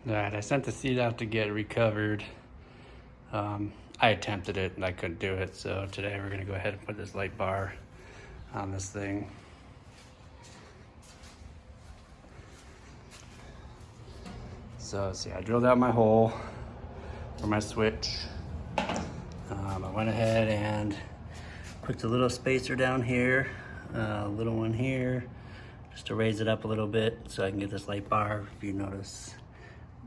All right, I sent the seat out to get recovered. I attempted it and I couldn't do it, so today we're gonna go ahead and put this light bar on this thing. So see, I drilled out my hole for my switch. I went ahead and put a little spacer down here, a little one here, just to raise it up a little bit so I can get this light bar. If you notice,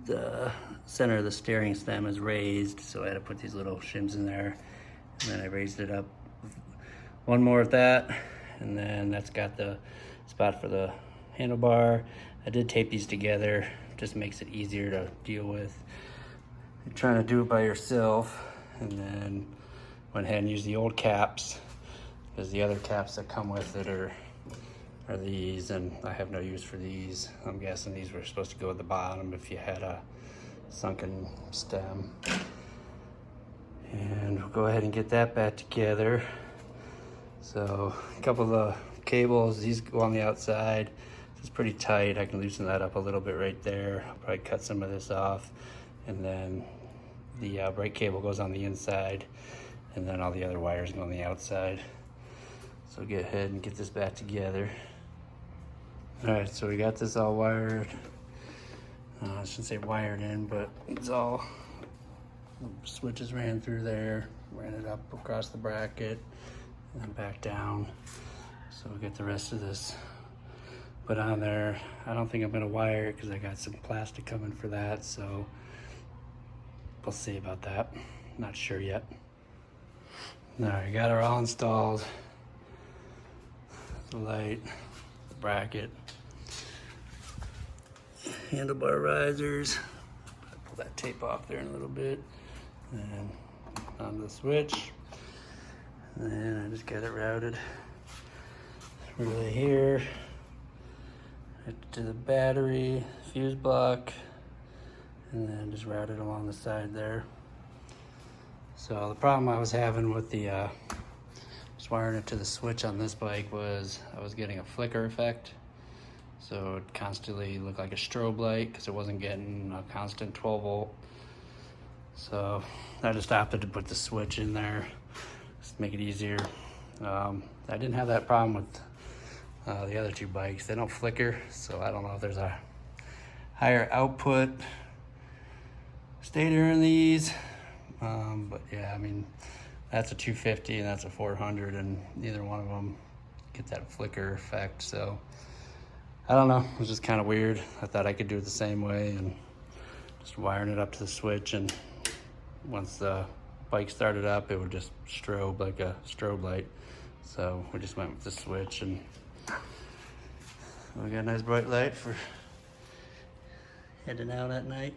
the center of the steering stem is raised, so I had to put these little shims in there, and then I raised it up one more of that, and then that's got the spot for the handlebar. I did tape these together, just makes it easier to deal with. You're trying to do it by yourself, and then went ahead and used the old caps, because the other caps that come with it are these, and I have no use for these. I'm guessing these were supposed to go at the bottom if you had a sunken stem. And we'll go ahead and get that back together. So a couple of the cables, these go on the outside. It's pretty tight. I can loosen that up a little bit right there. I'll probably cut some of this off, and then the brake cable goes on the inside, and then all the other wires go on the outside. So get ahead and get this back together. All right, so we got this all wired. I shouldn't say wired in, but it's all, switches ran through there, ran it up across the bracket, and then back down. So we'll get the rest of this put on there. I don't think I'm gonna wire it because I got some plastic coming for that, so we'll see about that. Not sure yet. All right, got her all installed. The light, the bracket, handlebar risers. Pull that tape off there in a little bit, and on the switch. And then I just got it routed relay here to the battery, fuse block, and then just route it along the side there. So the problem I was having with the just wiring it to the switch on this bike was I was getting a flicker effect. So it constantly looked like a strobe light because it wasn't getting a constant 12 volt. So I just opted to put the switch in there just to make it easier. I didn't have that problem with the other two bikes. They don't flicker, so I don't know if there's a higher output stator in these. But yeah, I mean, that's a 250 and that's a 400, and neither one of them get that flicker effect. So I don't know, it was just kind of weird. I thought I could do it the same way and just wiring it up to the switch, and once the bike started up, it would just strobe like a strobe light. So we just went with the switch, and we got a nice bright light for heading out at night.